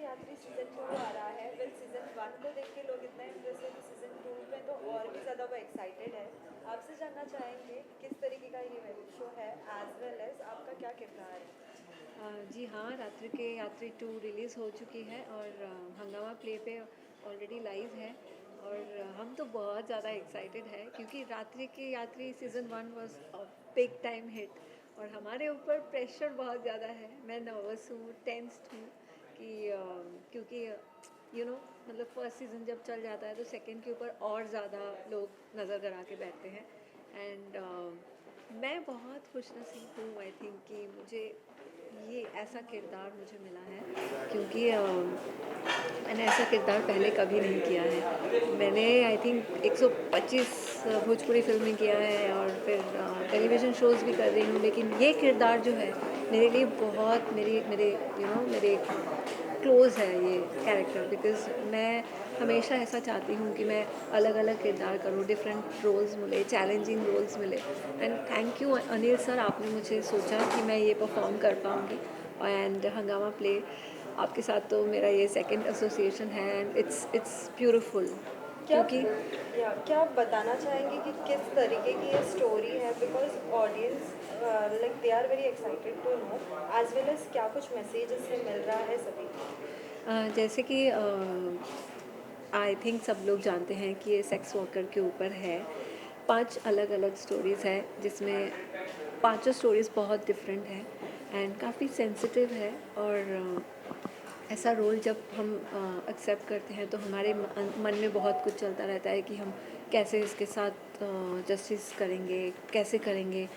यात्री सीजन 2 आ रहा है। फिर सीजन 1 को देख के लोग इतना इंटरेस्ट है कि सीजन 2 में तो और भी ज़्यादा वो एक्साइटेड है। आपसे जानना चाहेंगे किस तरीके का ये वेब शो है, एज वेल एज आपका क्या किरदार है। जी हाँ, रात्रि के यात्री 2 रिलीज़ हो चुकी है और हंगामा प्ले पे ऑलरेडी लाइव है। और हम तो बहुत ज़्यादा एक्साइटेड है क्योंकि रात्रि के यात्री season 1 was a big time hit और हमारे ऊपर प्रेशर बहुत ज़्यादा है। मैं नर्वस हूँ, टेंस्ड हूँ कि क्योंकि मतलब फर्स्ट सीज़न जब चल जाता है तो सेकंड के ऊपर और ज़्यादा लोग नज़र गड़ा के बैठते हैं। एंड मैं बहुत खुशनसीब हूँ आई थिंक कि मुझे ये ऐसा किरदार मुझे मिला है क्योंकि मैंने ऐसा किरदार पहले कभी नहीं किया है। मैंने आई थिंक 125 भोजपुरी फिल्में किया है और फिर टेलीविज़न शोज़ भी कर रही हूँ, लेकिन ये किरदार जो है मेरे लिए बहुत मेरी मेरे मेरे क्लोज़ है ये कैरेक्टर, बिकॉज़ मैं हमेशा ऐसा चाहती हूँ कि मैं अलग अलग किरदार करूँ, डिफरेंट रोल्स मिले, चैलेंजिंग रोल्स मिले। And thank you Anil sir, आपने मुझे सोचा कि मैं ये परफॉर्म कर पाऊँगी। एंड हंगामा प्ले आपके साथ तो मेरा ये सेकंड एसोसिएशन है एंड इट्स ब्यूटीफुल क्या क्योंकि क्या आप बताना चाहेंगे कि किस तरीके की ये स्टोरी है, because audience like they are very excited to know, as well as क्या कुछ मैसेज इससे मिल रहा है सभी को। जैसे कि आई थिंक सब लोग जानते हैं कि ये सेक्स वर्कर के ऊपर है। 5 अलग अलग स्टोरीज़ है जिसमें पांचों स्टोरीज़ बहुत डिफरेंट है एंड काफ़ी सेंसिटिव है। और ऐसा रोल जब हम एक्सेप्ट करते हैं तो हमारे मन में बहुत कुछ चलता रहता है कि हम कैसे इसके साथ जस्टिस करेंगे, कैसे करेंगे,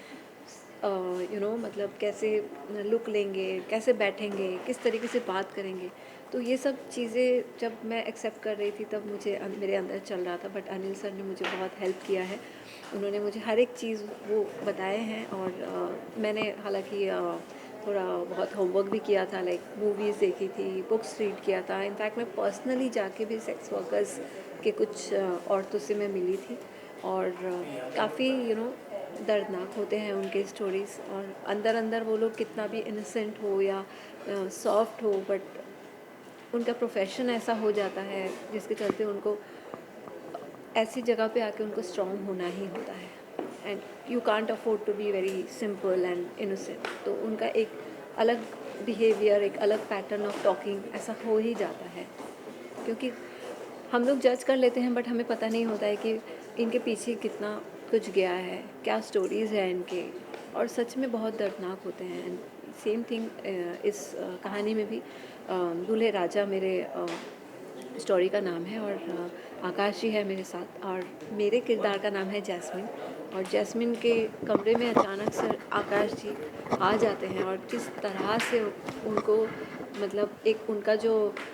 मतलब कैसे लुक लेंगे, कैसे बैठेंगे, किस तरीके से बात करेंगे। तो ये सब चीज़ें जब मैं एक्सेप्ट कर रही थी तब मुझे मेरे अंदर चल रहा था, बट अनिल सर ने मुझे बहुत हेल्प किया है। उन्होंने मुझे हर एक चीज़ वो बताए हैं और मैंने हालांकि थोड़ा बहुत होमवर्क भी किया था, लाइक मूवीज़ देखी थी, बुक्स रीड किया था। इनफैक्ट मैं पर्सनली जाके भी सेक्स वर्कर्स के कुछ औरतों से मैं मिली थी और काफ़ी दर्दनाक होते हैं उनके स्टोरीज़। और अंदर अंदर वो लोग कितना भी इनोसेंट हो या सॉफ्ट हो, बट उनका प्रोफेशन ऐसा हो जाता है जिसके चलते उनको ऐसी जगह पे आके उनको स्ट्रॉन्ग होना ही होता है। And you can't afford to be very simple and innocent, तो उनका एक अलग बिहेवियर, एक अलग पैटर्न ऑफ टॉकिंग ऐसा हो ही जाता है क्योंकि हम लोग जज कर लेते हैं बट हमें पता नहीं होता है कि इनके पीछे कितना कुछ गया है, क्या स्टोरीज़ है इनके, और सच में बहुत दर्दनाक होते हैं। एंड सेम थिंग इस कहानी में भी दूल्हे राजा मेरे स्टोरी का नाम है और आकाश जी है मेरे साथ और मेरे किरदार का नाम है जैस्मिन। और जैस्मिन के कमरे में अचानक से आकाश जी आ जाते हैं और किस तरह से उनको, मतलब एक उनका जो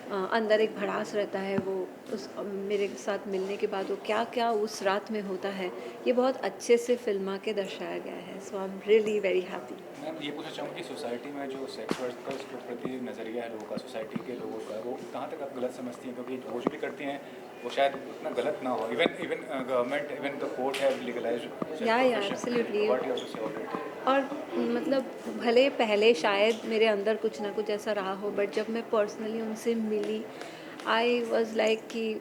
अंदर एक भड़ास रहता है वो उस मेरे साथ मिलने के बाद वो क्या क्या उस रात में होता है, ये बहुत अच्छे से फिल्मा के दर्शाया गया है। So I am really very happy. Ma'am ये पूछना चाहूँगा कि सोसाइटी में जो सेक्स वर्कर्स के प्रति नज़रिया है लोगों का, सोसाइटी के लोगों का, वो कहाँ तक आप गलत समझती हैं? क्योंकि वो जो भी करती हैं वो शायद उतना गलत ना हो। Even even government, even the court have legalised sex या profession. Absolutely. What you have to say on it? और मतलब भले पहले शायद मेरे अंदर कुछ ना कुछ ऐसा रहा हो, बट जब मैं पर्सनली उनसे मिली आई वॉज लाइक कि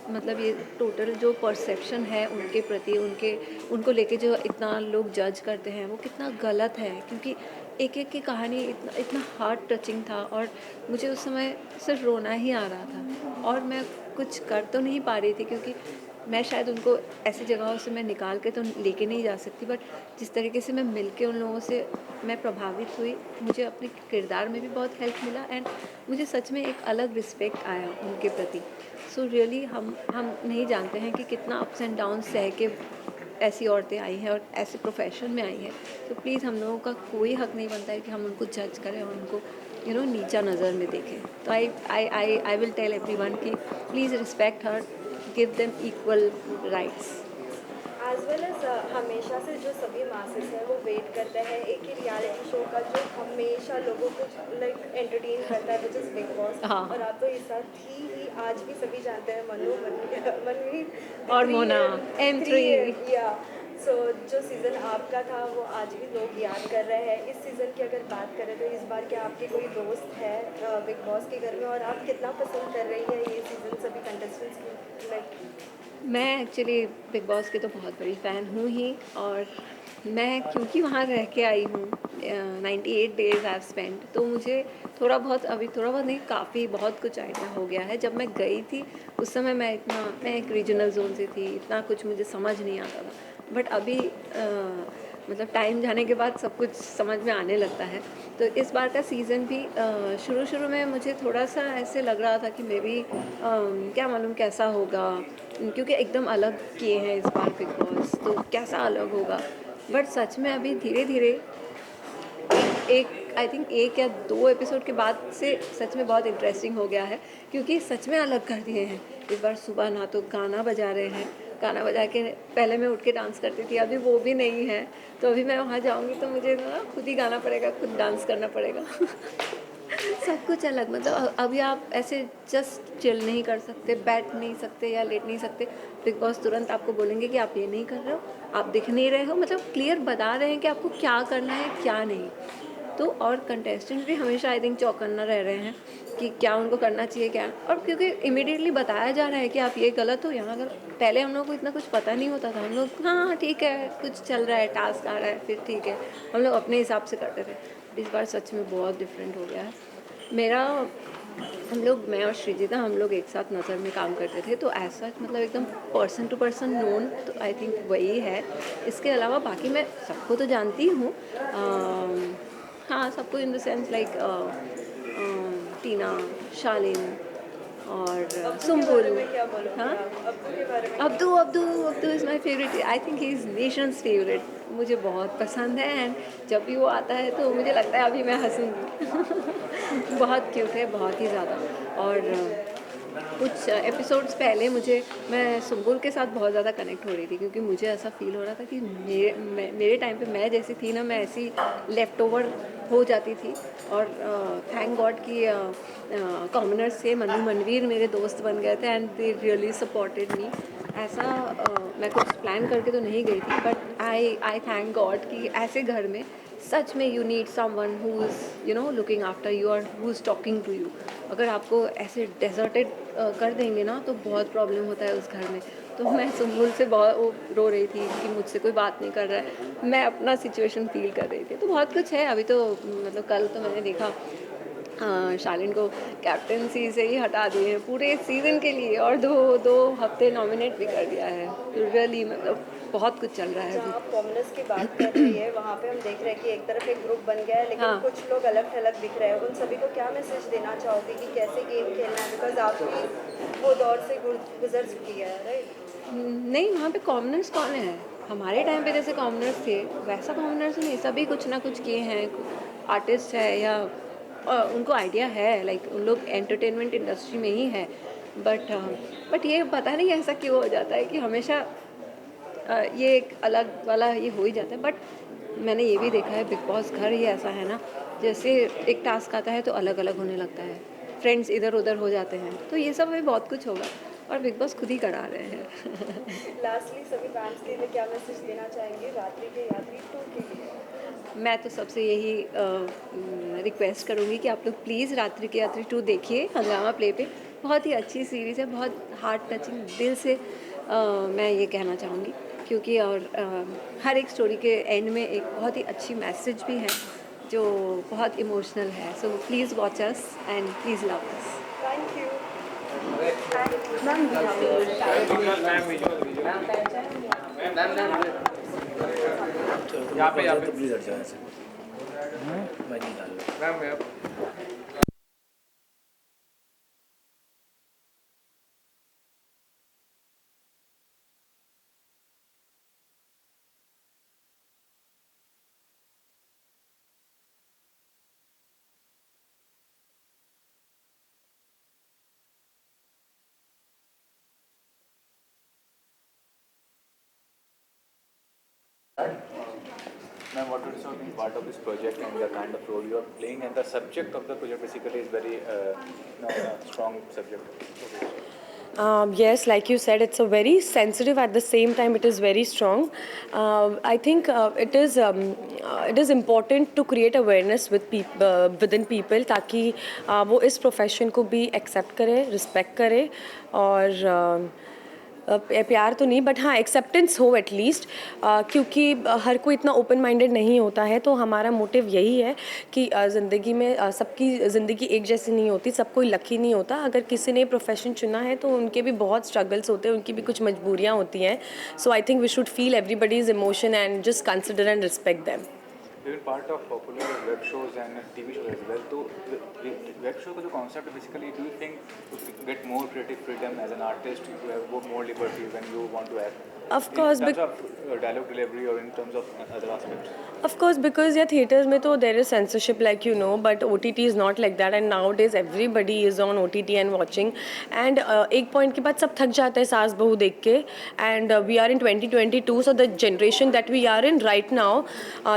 मतलब ये टोटल जो परसेप्शन है उनके प्रति, उनके उनको लेके जो इतना लोग जज करते हैं वो कितना गलत है। क्योंकि एक एक की कहानी इतना इतना हार्ट टचिंग था और मुझे उस समय सिर्फ रोना ही आ रहा था और मैं कुछ कर तो नहीं पा रही थी क्योंकि मैं शायद उनको ऐसी जगहों से मैं निकाल के तो लेके नहीं जा सकती, बट जिस तरीके से मैं मिल के उन लोगों से मैं प्रभावित हुई, मुझे अपने किरदार में भी बहुत हेल्प मिला एंड मुझे सच में एक अलग रिस्पेक्ट आया उनके प्रति। सो रियली हम नहीं जानते हैं कि कितना अप्स एंड डाउन सह के ऐसी औरतें आई हैं और ऐसे प्रोफेशन में आई हैं। तो प्लीज़ हम लोगों का कोई हक नहीं बनता है कि हम उनको जज करें और उनको नीचा नज़र में देखें। तो आई विल टेल एवरीवन कि please respect her, give them equal rights. As well as हमेशा से जो सभी मासेस हैं वो वेट करते हैं एक ही रियलिटी शो का जो हमेशा लोगों को लाइक एंटरटेन करता है, विच इज़ बिग बॉस। हाँ। और आप तो इस साथ थी ही, आज भी सभी जानते हैं, मनु मनवीर और three Mona M M3। Three M या। सो जो सीज़न आपका था वो आज भी लोग याद कर रहे हैं। इस सीज़न की अगर बात करें तो इस बार क्या आपके कोई दोस्त है बिग बॉस के घर में, और आप कितना पसंद कर रही है ये सीज़न सभी कंटेस्टेंट्स की, लाइक? मैं एक्चुअली बिग बॉस की तो बहुत बड़ी फ़ैन हूँ ही, और मैं क्योंकि वहाँ रह के आई हूँ, 98 डेज़ आई स्पेंड, तो मुझे थोड़ा बहुत, अभी थोड़ा बहुत नहीं, काफ़ी बहुत कुछ आइडिया हो गया है। जब मैं गई थी उस समय मैं एक रीजनल जोन से थी, इतना कुछ मुझे समझ नहीं आता था, बट अभी मतलब टाइम जाने के बाद सब कुछ समझ में आने लगता है। तो इस बार का सीज़न भी शुरू शुरू में मुझे थोड़ा सा ऐसे लग रहा था कि मे बी क्या मालूम कैसा होगा, क्योंकि एकदम अलग किए हैं इस बार बिग बॉस, तो कैसा अलग होगा। बट सच में अभी धीरे धीरे एक आई थिंक एक या दो एपिसोड के बाद से सच में बहुत इंटरेस्टिंग हो गया है, क्योंकि सच में अलग कर दिए हैं इस बार। सुबह ना तो गाना बजा रहे हैं, गाना बजा के पहले मैं उठ के डांस करती थी, अभी वो भी नहीं है। तो अभी मैं वहाँ जाऊँगी तो मुझे ना खुद ही गाना पड़ेगा, खुद डांस करना पड़ेगा। सब कुछ अलग, मतलब अभी आप ऐसे जस्ट चिल नहीं कर सकते, बैठ नहीं सकते या लेट नहीं सकते। बिग बॉस तुरंत आपको बोलेंगे कि आप ये नहीं कर रहे हो, आप दिख नहीं रहे हो, मतलब क्लियर बता रहे हैं कि आपको क्या करना है क्या नहीं। तो और कंटेस्टेंट भी हमेशा आई थिंक चौकन्ना रह रहे हैं कि क्या उनको करना चाहिए क्या, और क्योंकि इमीडिएटली बताया जा रहा है कि आप ये गलत हो यहाँ गलत। पहले हम लोग को इतना कुछ पता नहीं होता था, हम लोग हाँ ठीक है कुछ चल रहा है, टास्क आ रहा है, फिर ठीक है, हम लोग अपने हिसाब से करते थे। इस बार सच में बहुत डिफरेंट हो गया है। मेरा हम लोग, मैं और श्रीजिता, हम लोग एक साथ नज़र में काम करते थे, तो ऐसा मतलब एकदम पर्सन टू पर्सन नोन तो आई थिंक वही है। इसके अलावा बाकी मैं सबको तो जानती हूँ, हाँ सबको इन द सेंस लाइक टीना, शालिन और अब्दू के सुम्बुल। बारे में क्या बोलोगे हाँ, आप? अब्दू के बारे में Abdu Abdu Abdu is my favourite, I think he is Nations favourite, मुझे बहुत पसंद है। एंड जब भी वो आता है तो मुझे लगता है अभी मैं हंसूंगी। बहुत क्यूट है, बहुत ही ज़्यादा। और कुछ एपिसोड्स पहले मैं सुम्बुल के साथ बहुत ज़्यादा कनेक्ट हो रही थी, क्योंकि मुझे ऐसा फील हो रहा था कि मेरे टाइम पे मैं जैसी थी ना, मैं ऐसी लेफ़्ट ओवर हो जाती थी। और थैंक गॉड कि कॉमनर्स से मनु मनवीर मेरे दोस्त बन गए थे, and they really supported me. ऐसा मैं कुछ प्लान करके तो नहीं गई थी, बट आई थैंक गॉड कि ऐसे घर में सच में you need someone who is looking after you, और who is talking to you. अगर आपको ऐसे डेजर्टेड कर देंगे ना तो बहुत प्रॉब्लम होता है उस घर में। तो मैं सुम्बुल से बहुत वो रो रही थी कि मुझसे कोई बात नहीं कर रहा है, मैं अपना सिचुएशन फील कर रही थी। तो बहुत कुछ है अभी तो, मतलब कल तो मैंने देखा शालिन को कैप्टेंसी से ही हटा दिए हैं पूरे सीज़न के लिए, और दो हफ्ते नॉमिनेट भी कर दिया है। तो रियली मतलब बहुत कुछ चल रहा है जहाँ अभी। आप कॉमनर्स की बात कर रही है वहाँ पे हम देख रहे हैं कि एक तरफ एक ग्रुप बन गया है, लेकिन हाँ, कुछ लोग अलग थलग दिख रहे हैं। उन सभी को क्या मैसेज देना चाहोगे कि कैसे गेम खेलना है? बिकॉज आप भी वो दौर से गुजर चुकी है, राइट? नहीं, वहाँ पे कॉमनर्स कौन है? हमारे टाइम पे जैसे कॉमनर्स थे वैसा कॉमनर्स नहीं, सभी कुछ ना कुछ किए हैं, आर्टिस्ट है या उनको आइडिया है, लाइक उन लोग एंटरटेनमेंट इंडस्ट्री में ही है। बट ये पता नहीं ऐसा क्यों हो जाता है कि हमेशा ये एक अलग वाला ये हो ही जाता है। बट मैंने ये भी देखा है बिग बॉस घर ही ऐसा है ना, जैसे एक टास्क आता है तो अलग अलग होने लगता है, फ्रेंड्स इधर उधर हो जाते हैं, तो ये सब में बहुत कुछ होगा, और बिग बॉस खुद ही करा रहे हैं। लास्टली सभी फैंस के लिए क्या मैसेज देना चाहेंगे रात्रि के यात्री 2 के लिए? मैं तो सबसे यही रिक्वेस्ट करूँगी कि आप लोग प्लीज़ रात्रि के यात्री 2 देखिए हंगामा प्ले पे। बहुत ही अच्छी सीरीज़ है, बहुत हार्ट टचिंग, दिल से मैं ये कहना चाहूँगी, क्योंकि और हर एक स्टोरी के एंड में एक बहुत ही अच्छी मैसेज भी है जो बहुत इमोशनल है। So please watch us and please love us. Thank you. यहाँ पे तो प्लीज हट जाओ ऐसे। मैं निकाल लो। Ma'am, what would you say being part of this project and the kind of role you are playing, and the subject of the project basically is very strong subject. Yes, like you said, it's a very sensitive. At the same time, it is very strong. I think it is important to create awareness with within people, ताकि वो इस profession को भी accept करे, respect करे और प्यार तो नहीं बट हाँ एक्सेप्टेंस हो एटलीस्ट, क्योंकि हर कोई इतना ओपन माइंडेड नहीं होता है. तो हमारा मोटिव यही है कि ज़िंदगी में सबकी ज़िंदगी एक जैसी नहीं होती, सब कोई लकी नहीं होता. अगर किसी ने प्रोफेशन चुना है तो उनके भी बहुत स्ट्रगल्स होते हैं, उनकी भी कुछ मजबूरियाँ होती हैं. So I think we should feel everybody's emotion and just consider and respect them. You've been part of popular web shows and TV shows as well. तो web show का जो concept है basically, do you think to get more creative freedom as an artist, you have more liberty when you want to act? Of course, in terms of dialogue delivery or in terms of other aspects. Of course, because yeah, theaters में तो there is censorship like you know, but OTT is not like that, and nowadays everybody is on OTT and watching. And एक point के बाद सब थक जाते हैं सास बहू देख के. And we are in 2022, so the generation that we are in right now,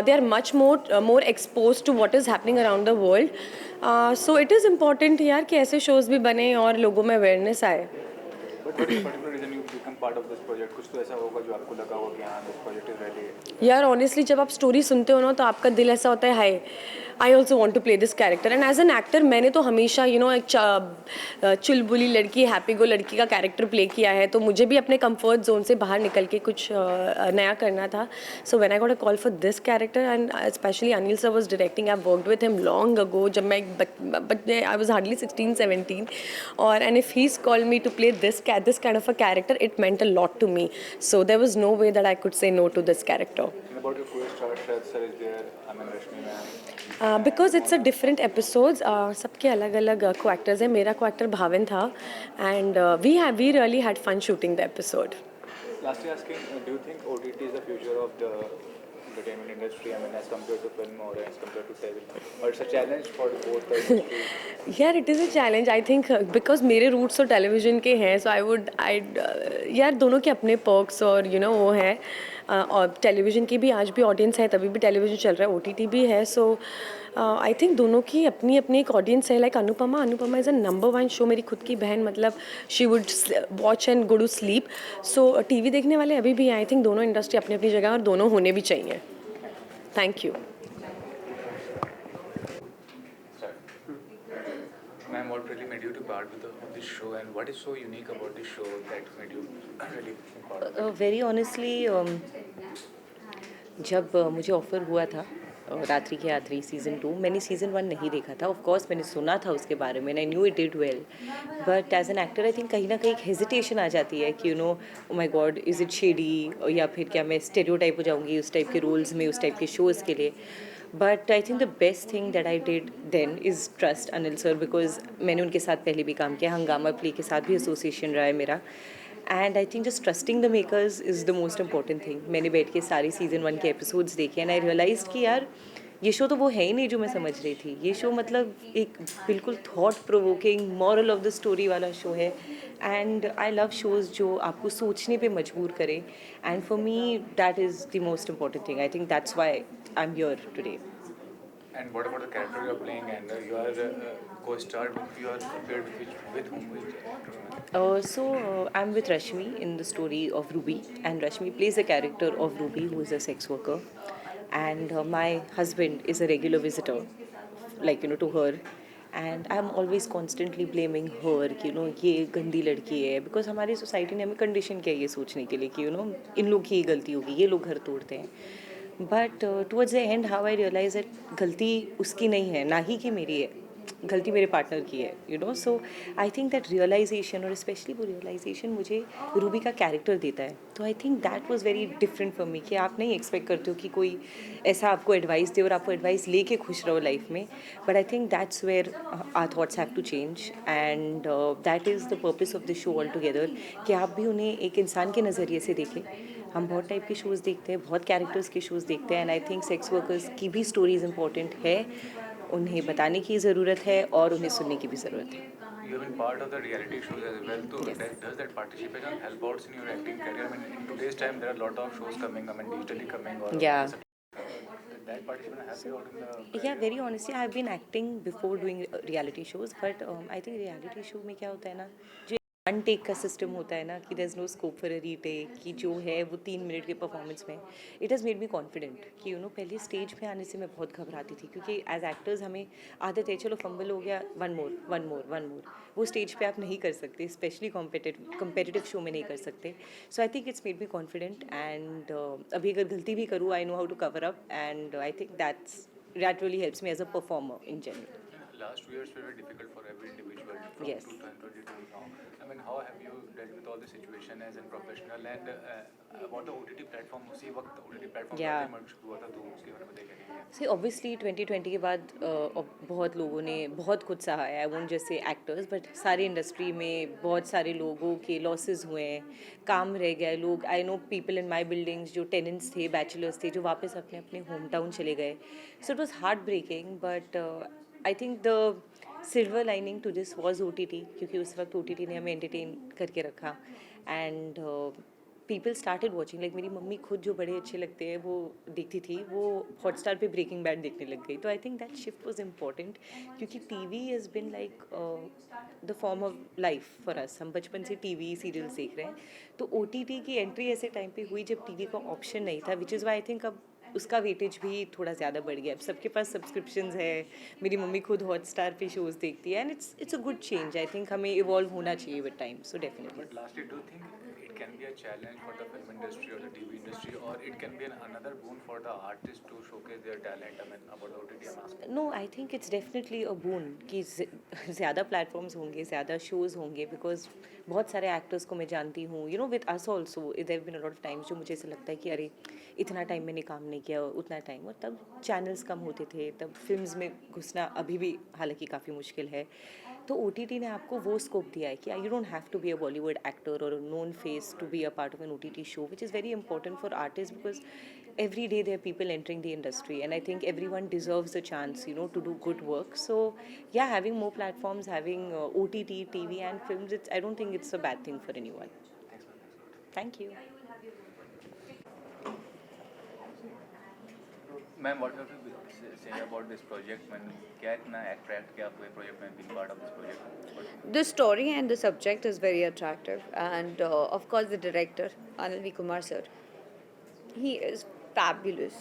they are much more exposed to what is happening around the world. So it is important यार कि ऐसे shows भी बने और लोगों में awareness आए. But what is the particular reason you become part of this project? कुछ तो ऐसा होगा जो आपको लगा होगा कि हाँ this project is really. यार ऑनेस्टली जब आप स्टोरी सुनते हो ना तो आपका दिल ऐसा होता है हाय I also want to play this character. And as an actor मैंने तो हमेशा यू नो एक चुलबुली लड़की हैप्पी गो लड़की का कैरेक्टर प्ले किया है, तो मुझे भी अपने कंफर्ट जोन से बाहर निकल के कुछ नया करना था. So when I got a call for this character and specially Anil sir was directing, I worked with him long ago जब मैं आई वाज हार्डली 16-17 और and if he called me to play this kind of a character it meant a lot to me. So there was no way that I could say no to this character. About your co-star, Shraddha sir is there, Rashmi ma'am. Because it's a different episodes, सबके अलग अलग को actors हैं. मेरा को actor Bhavin था and we really had fun shooting the episode. Lastly asking, do you think OTT is the future of the entertainment industry? I mean, as compared to film or as compared to TV, or it's a challenge for both the industry? यार it is a challenge I think because मेरे roots तो television के हैं. So आई यार दोनों के अपने perks और यू नो वो हैं. और टेलीविज़न की भी आज भी ऑडियंस है, तभी भी टेलीविज़न चल रहा है, OTT भी है. सो आई थिंक दोनों की अपनी अपनी एक ऑडियंस है. Like Anupama is a number 1 show. मेरी खुद की बहन मतलब she would watch and go to sleep. So TV देखने वाले अभी भी हैं. आई थिंक दोनों इंडस्ट्री अपनी अपनी जगह और दोनों होने भी चाहिए. Thank you. Ma'am, what really made you to part with this show, and what is so unique about this show that made you really part of it? Very honestly जब मुझे ऑफ़र हुआ था रात्रि के आत्री सीज़न 2, मैंने season 1 नहीं देखा था. ऑफ कोर्स मैंने सुना था उसके बारे में, I knew it did well, but as an actor I think कहीं ना कहीं एक हेजिटेशन आ जाती है कि you know oh my god is it shady, या फिर क्या मैं स्टेरियोटाइप हो जाऊंगी उस टाइप के रोल्स में, उस टाइप के शोज़ के लिए. But I think the best thing that I did then is trust Anil sir, because मैंने उनके साथ पहले भी काम किया, हंगामा प्ले के साथ भी एसोसिएशन रहा है मेरा. And I think just trusting the makers is the most important thing. मैंने बैठ के सारी सीज़न 1 के एपिसोड्स देखे एंड आई रियलाइज कि यार ये शो तो वो है ही नहीं जो मैं समझ रही थी. ये शो मतलब एक बिल्कुल thought provoking moral of the story वाला शो है. एंड आई लव शोज़ जो आपको सोचने पे मजबूर करें. And for me that is the most important thing. I think that's why I am here today. And what about the character you are playing, and you are co-starred with, you are paired with whom? I'm with Rashmi in the story of Ruby, and Rashmi plays the character of Ruby, who is a sex worker, and my husband is a regular visitor, like you know, to her, and I'm always constantly blaming her कि you know ये गंदी लड़की है, because हमारी society ने हमें condition किया ये सोचने के लिए कि you know इन लोग की ही गलती होगी, ये लोग घर तोड़ते हैं. But towards the end how I realise that गलती उसकी नहीं है, ना ही कि मेरी है, गलती मेरे पार्टनर की है, you know. So I think that realisation, और स्पेशली वो रियलाइजेशन मुझे रूबी का कैरेक्टर देता है. तो I think that was very different for me कि आप नहीं एक्सपेक्ट करते हो कि कोई ऐसा आपको एडवाइस दे और आपको एडवाइस लेके खुश रहो लाइफ में. But I think that's where our thoughts have to change, and that is the purpose of the show all together, कि आप भी उन्हें एक इंसान के नज़रिए से देखें. हम बहुत टाइप के शोज़ देखते हैं, बहुत कैरेक्टर्स के शोज़ देखते हैं, and I think sex workers की भी स्टोरीज इंपॉर्टेंट है, उन्हें बताने की ज़रूरत है और उन्हें सुनने की भी ज़रूरत है. You have been part of the reality shows as well. So does that participation help out in your acting career? I mean, in today's time, there are a lot of shows coming, I mean, digitally coming. Or Yeah. That participation help you out in the. Yeah, very honestly, I have been acting before doing reality shows, but I think reality show में क्या होता है ना, जो one take का system होता है ना कि there is no scope for a retake, कि जो है वो 3 मिनट के परफॉर्मेंस में it has made me confident कि पहले स्टेज पे आने से मैं बहुत घबराती थी, क्योंकि एज एक्टर्स हमें आदत है चलो फंबल हो गया, one more one more one more, वो स्टेज पे आप नहीं कर सकते, स्पेशली कॉम्पिटिटिव शो में नहीं कर सकते. So I think it's made me confident and अभी अगर गलती भी करूँ I know how to cover up, and I think that really helps me as a performer in general. Last 2 years were very difficult for every individual from Yes. 2020 to now. I mean, how have you dealt with all the situation as a professional and about the OTT platform? उसी वक्त OTT platform Yeah. merge हुआ था, तो उसके बारे में बताइए. See, obviously 2020 के बाद बहुत लोगों ने बहुत कुछ सहा है. I won't just say actors, but सारी इंडस्ट्री में बहुत सारे लोगों के लॉसेस हुए हैं, काम रह गया. लोग, I know people in my buildings जो टेनेंट्स थे, बैचलर्स थे, जो वापस अपने अपने होम टाउन चले गए. So it was heart breaking, but I think the silver lining to this was OTT, क्योंकि उस वक्त OTT ने हमें एंटरटेन करके रखा. And people started watching, like मेरी मम्मी खुद जो बड़े अच्छे लगते हैं वो देखती थी, वो हॉटस्टार पे ब्रेकिंग बैड देखने लग गई. तो I think that shift was important, क्योंकि TV has been like the form of life for us. हम बचपन से TV सीरियल्स देख रहे हैं, तो OTT की एंट्री ऐसे टाइम पे हुई जब TV का ऑप्शन नहीं था, which is why I think अब उसका वेटेज भी थोड़ा ज़्यादा बढ़ गया. अब सबके पास सब्सक्रिप्शंस है, मेरी मम्मी खुद हॉटस्टार पे शोज़ देखती है, and it's a good change. I think हमें इवॉल्व होना चाहिए with time. So definitely. But lastly, do you think it can be a challenge for the film industry or the TV industry, or it can be another boon for the artists to showcase their talent? I mean, about the OTT I'm asking. No, I think it's definitely a boon कि ज़्यादा platforms होंगे, ज़्यादा shows होंगे, because बहुत सारे actors को मैं जानती हूँ, with us also there been a lot of times जो मुझे ऐसा लगता है कि अरे इतना टाइम मैंने काम नहीं किया, उतना टाइम, और तब चैनल्स कम होते थे, तब फिल्म्स में घुसना अभी भी हालांकि काफ़ी मुश्किल है. तो OTT ने आपको वो स्कोप दिया है कि you don't have to be a Bollywood actor और a known face to be a part of an OTT show, which is very important for artist, because every day there are people entering the industry, and I think everyone deserves a chance to do good work. So yeah, having more platforms, having OTT, TV and films, I don't think it's a bad thing for anyone. Thank you. Ma'am, what have you say about this project? Man, क्या इतना attract किया आपको ये project में being part of this project? The story and the subject is very attractive, and of course the director Anil V. Kumar sir, he is fabulous.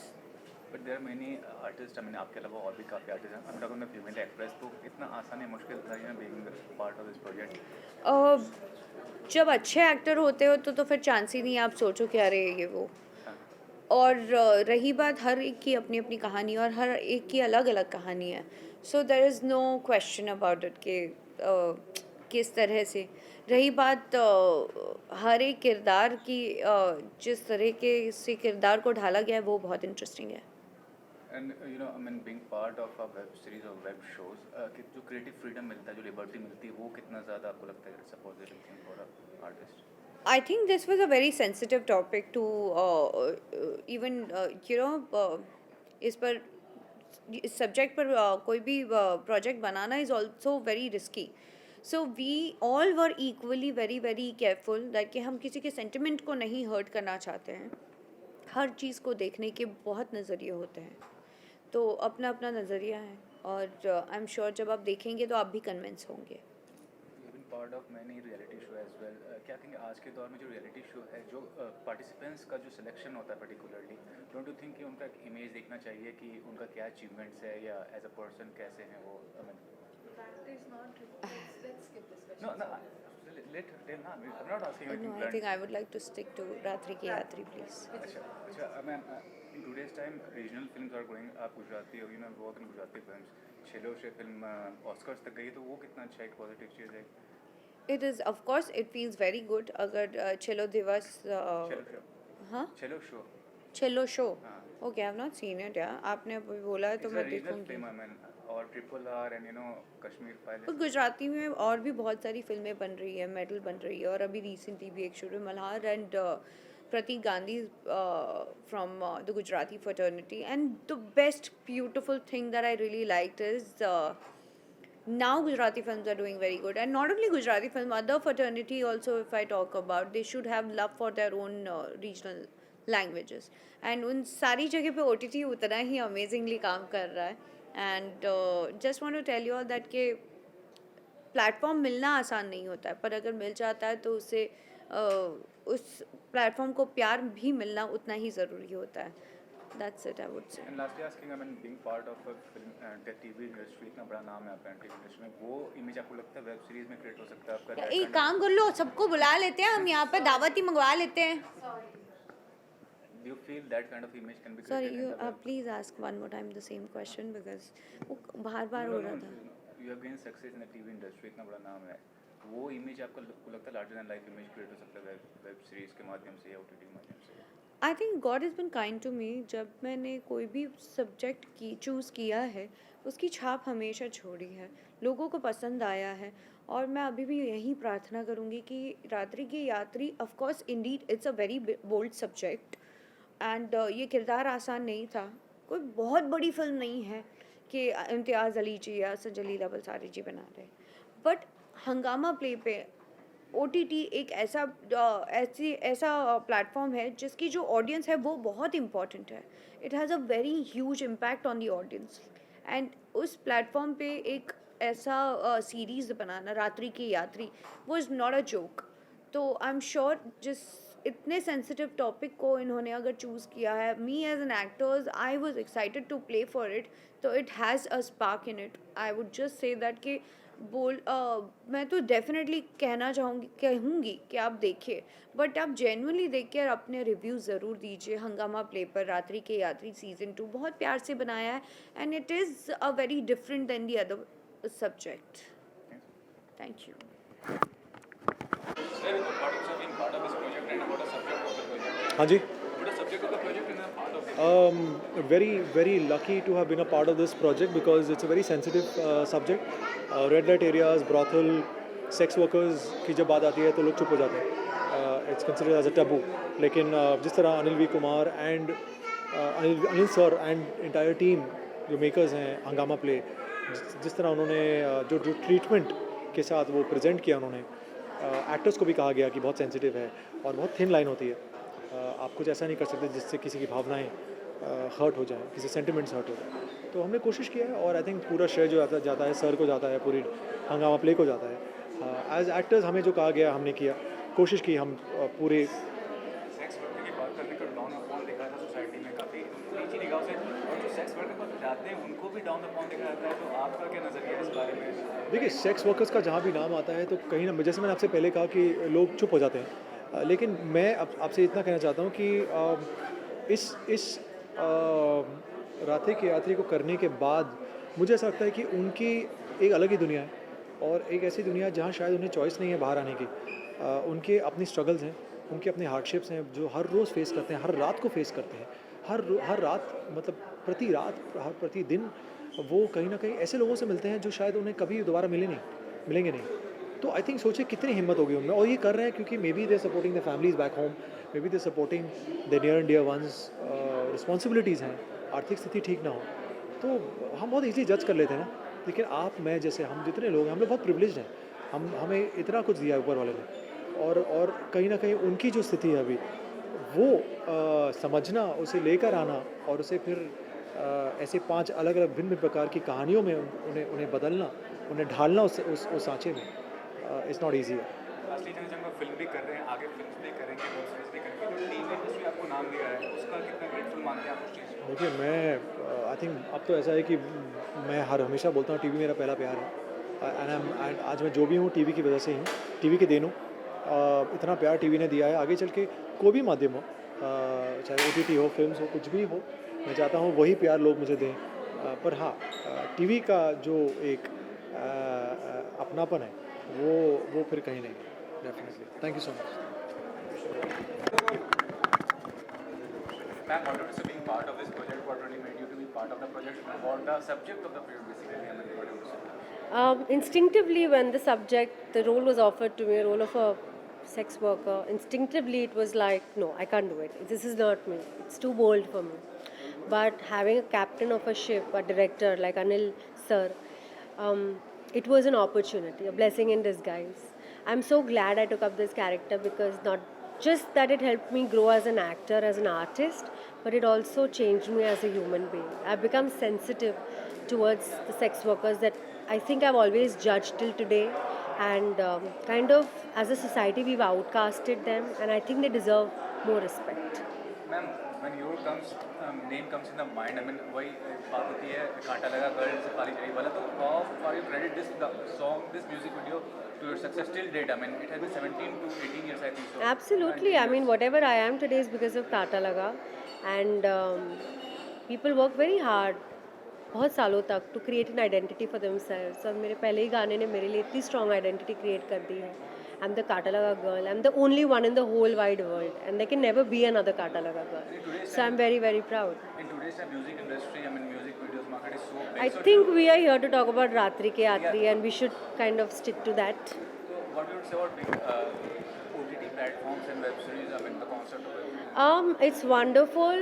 But there are many artists. I mean, आपके अलावा और भी काफ़ी artists हैं. I'm talking about Female Express. तो इतना आसान है, मुश्किल था being part of this project. जब अच्छे एक्टर होते हो तो फिर चांस ही नहीं आप सोचो कि अरे ये वो. और रही बात, हर एक की अपनी अपनी कहानी और हर एक की अलग अलग कहानी है. So there is no question about it कि किस तरह से. रही बात हर एक किरदार की, जिस तरह के से किरदार को ढाला गया है वो बहुत इंटरेस्टिंग है. And I mean, being part of a web series or web shows, कि जो creative freedom मिलता है, जो liberty मिलती है, वो कितना ज़्यादा आपको लगता है it's a positive thing for an artist? I think this was a very sensitive topic to even इस पर, इस सब्जेक्ट पर कोई भी प्रोजेक्ट बनाना is also very risky. So we all were equally very very careful that कि हम किसी के सेंटिमेंट को नहीं हर्ट करना चाहते हैं. हर चीज़ को देखने के बहुत नज़रिए होते हैं, तो अपना अपना नज़रिया है, और आई एम श्योर जब आप देखेंगे तो आप भी कन्विंस होंगे. Been part of many reality show as well. क्या कहेंगे आज के दौर में जो reality show है, जो participants का जो selection होता है particularly, don't you think कि उनका एक image देखना चाहिए कि उनका क्या achievements है या as a person कैसे हैं वो? I mean, That is not required. Let's skip this question. no, let tell ना. I'm not asking you No, anything I blunt. think I would like to stick to Ratri Ki Yatri, please. अच्छा, I mean, in today's time, regional films are going. आप गुजराती हो, work in Gujarati films. चलो से film Oscars तक गई, तो वो कितना अच्छा एक पॉजिटिव चीज़ है. It is, of course, it feels very good. अगर चलो दिवस, हाँ, चलो शो. चलो शो. हाँ. Okay, I have not seen it. Yeah, आपने अभी बोला है तो It's a मैं regional देखूंगी. film, I mean, और RRR and Kashmir Files. और गुजराती में और भी बहुत सारी फिल्में बन रही है, मेडल बन रही है, और अभी रिसेंटली भी एक शुरू Malhar and Prateek Gandhi from the Gujarati fraternity. And the best beautiful thing that I really liked is now Gujarati films are doing very good, and not only Gujarati film, other fraternity also, if I talk about, they should have love for their own regional languages, and उन सारी जगह पे OTT उतना ही amazingly काम कर रहा है. And just want to tell you all that कि प्लेटफॉर्म मिलना आसान नहीं होता है, पर अगर मिल जाता है तो उसे उस प्लेटफॉर्म को प्यार भी मिलना उतना ही ज़रूरी होता है. That's it, I would say. And lastly asking, I mean being part of a film TV industry, इतना बड़ा नाम है आपका टीवी इंडस्ट्री में, वो इमेज आपको लगता है वेब सीरीज में क्रिएट हो सकता है आपका? एक काम कर लो, सबको बुला लेते हैं हम यहाँ पर, दावत ही मंगवा लेते हैं. Do you feel that kind of image can be sorry, created you in the web? Please ask one more time the same question, because वो बार बार हो रहा था. You have gained success in the TV industry, इतना बड़ा नाम है, वो image आपको लगता है larger than life image create हो सकता है वेब सीरीज के माध्यम से या OTT के माध्यम से? I think god is been kind to me. जब मैंने कोई भी सब्जेक्ट की चूज़ किया है, उसकी छाप हमेशा छोड़ी है, लोगों को पसंद आया है, और मैं अभी भी यही प्रार्थना करूँगी कि Raatri Ki Yatri, of course indeed it's a very bold subject, and ये किरदार आसान नहीं था. कोई बहुत बड़ी फिल्म नहीं है कि इम्तियाज़ अली जी या संजली लेवल सारे जी बना रहे, बट हंगामा प्ले पे OTT एक ऐसा प्लेटफॉर्म है जिसकी जो ऑडियंस है वो बहुत इम्पॉर्टेंट है. It has a very huge impact on the audience, and उस प्लेटफॉर्म पे एक ऐसा सीरीज़ बनाना, रात्रि की यात्री, वो इज़ नॉट अ जोक. तो आई एम श्योर जिस इतने सेंसिटिव टॉपिक को इन्होंने अगर चूज़ किया है, me as an actors I was excited to play for it, तो it has a spark in it. I would just say that कि मैं तो डेफिनेटली कहूँगी कि आप देखिए, बट आप जेन्युइनली देखिए और अपने रिव्यू ज़रूर दीजिए. हंगामा प्ले पर रात्रि के यात्री सीज़न 2 बहुत प्यार से बनाया है, and it is a very different than the other subject. Thank you. Sir, what is being part of this project and what is subject of the project? हाँ जी. What is subject of the project and the part of it? Very lucky to have been a part of this project because it's a very sensitive subject. Red light areas, brothel, sex workers की जब बात आती है तो लोग चुप हो जाते हैं. It's considered as a taboo. लेकिन जिस तरह Anil V Kumar and Anil sir and entire team जो makers हैं हंगामा प्ले, जिस तरह उन्होंने जो ट्रीटमेंट के साथ वो प्रेजेंट किया उन्होंने, एक्टर्स को भी कहा गया कि बहुत सेंसिटिव है और बहुत थिन लाइन होती है. आप कुछ ऐसा नहीं कर सकते जिससे किसी की भावनाएं हर्ट हो जाए, किसी सेंटिमेंट्स हर्ट हो जाए. तो हमने कोशिश किया है और आई थिंक पूरा श्रेय जो जाता है सर को जाता है, पूरी हंगामा प्ले को जाता है. एज एक्टर्स हमें जो कहा गया हमने किया, कोशिश की हम पूरे. सेक्स वर्कर की बात करने का डाउन अपॉन देखा था सोसाइटी में काफ़ी नीची निगाह से, और जो सेक्स वर्कर पर जाते हैं उनको भी डाउन अपॉन देखा जाता है. तो आपका क्या नज़रिया है इस बारे में? देखिए, सेक्स वर्कर्स का जहाँ भी नाम आता है तो कहीं ना, जैसे मैंने आपसे पहले कहा कि लोग चुप हो जाते हैं, लेकिन मैं आपसे इतना कहना चाहता हूँ कि इस रात्रि की यात्री को करने के बाद मुझे ऐसा लगता है कि उनकी एक अलग ही दुनिया है, और एक ऐसी दुनिया जहाँ शायद उन्हें चॉइस नहीं है बाहर आने की. उनके अपनी स्ट्रगल्स हैं, उनके अपने हार्डशिप्स हैं जो हर रोज़ फेस करते हैं, हर रात को फेस करते हैं. हर रात मतलब प्रति दिन वो कहीं ना कहीं ऐसे लोगों से मिलते हैं जो शायद उन्हें कभी दोबारा मिलेंगे नहीं. तो आई थिंक सोचिए कितनी हिम्मत होगी उनमें, और ये कर रहे हैं क्योंकि maybe they supporting the families back home, maybe they supporting the near and dear ones. Responsibilities हैं, आर्थिक स्थिति ठीक ना हो तो हम बहुत ईज़िली जज कर लेते हैं ना. लेकिन आप, मैं जैसे, हम जितने लोग हैं, हम लोग बहुत प्रिविलेज्ड हैं. हमें इतना कुछ दिया ऊपर वाले ने, और कहीं ना कहीं उनकी जो स्थिति है अभी वो समझना, उसे लेकर आना और उसे फिर ऐसे 5 अलग अलग भिन्न प्रकार की कहानियों में उन्हें बदलना, उन्हें ढालना उस सांचे में, इट्स नॉट ईजी. असली जन जब फिल्म भी कर रहे हैं, आगे फिल्म भी करेंगे, वेब सीरीज भी करेंगे, तो टीवी इंडस्ट्री आपको नाम दिया है, उसका कितना ग्रेटफुल मानते हैं आप उस चीज़ को? देखिए, मैं आई थिंक अब तो ऐसा है कि मैं हमेशा बोलता हूँ टीवी मेरा पहला प्यार है. एंड आज मैं जो भी हूँ टीवी की वजह से ही हूँ, टीवी के देन हूँ. इतना प्यार टीवी ने दिया है. आगे चल के कोई भी माध्यम हो, चाहे OTT हो, फिल्म हो, कुछ भी हो, मैं चाहता हूँ वही प्यार लोग मुझे दें. पर हाँ, टीवी का जो एक अपनापन है वो फिर कहीं नहीं. Definitely. Thank you so much. Ma'am, what is being part of this project? What really made you to be part of the project? And what the subject of the project basically? I mean, what do you say? Instinctively, when the role was offered to me, a role of a sex worker, instinctively it was like, no, I can't do it. This is not me. It's too bold for me. But having a captain of a ship, a director like Anil sir, it was an opportunity, a blessing in disguise. I'm so glad I took up this character because not just that it helped me grow as an actor, as an artist, but it also changed me as a human being. I've become sensitive towards the sex workers that I think I've always judged till today. And kind of as a society, we've outcasted them, and I think they deserve more respect. Ma'am, when your name comes in the mind, I mean, why बात होती है कांटा लगा girl से पाली चढ़ी वाला, तो how far you credit this song, this music video to your success till date? I mean, it has been 17 to 18 years, I think so. Absolutely. I mean, whatever I am today is because of Kaata Laga. And people work very hard बहुत सालों तक to create an identity for themselves. और मेरे पहले ही गाने ने मेरे लिए इतनी strong identity create कर दी है. I'm the Kaata Laga girl. I'm the only one in the whole wide world. And there can never be another Kaata Laga girl. So I'm very, very proud. In today's music industry, I mean, music videos market is so big. I think we are here to talk about Ratri Ke Atri, and we should kind of stick to that. So what you would say about big OTT platforms and web series? I mean, the concept of it. It's wonderful.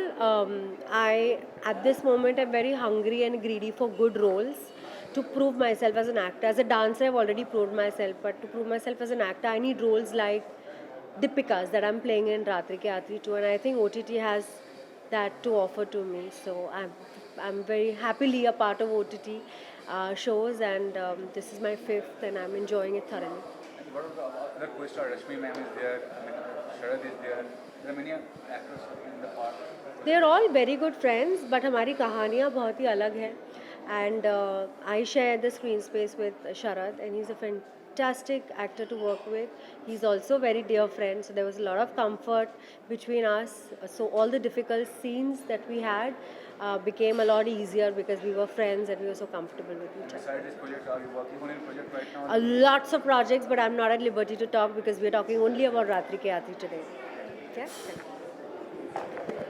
At this moment, I'm very hungry and greedy for good roles to prove myself as an actor. As a dancer, I've already proved myself, but to prove myself as an actor, I need roles like Deepika's that I'm playing in Ratri Ke Atri too, and I think OTT has that to offer to me. So I'm very happily a part of OTT shows, and this is my 5th, and I'm enjoying it thoroughly. And what about the other co-star? Rashmi ma'am is there. I mean, Sharad is there. There are many actors in the part. They're all very good friends, but हमारी कहानियाँ बहुत ही अलग हैं. And I share the screen space with Sharad, and he's a fantastic actor to work with. He's also a very dear friend, so there was a lot of comfort between us. So all the difficult scenes that we had became a lot easier because we were friends and we were so comfortable with each other. Besides this project, are you working on any project right now? Lots of projects, but I'm not at liberty to talk because we're talking only about Ratri Ke Atri today. Okay?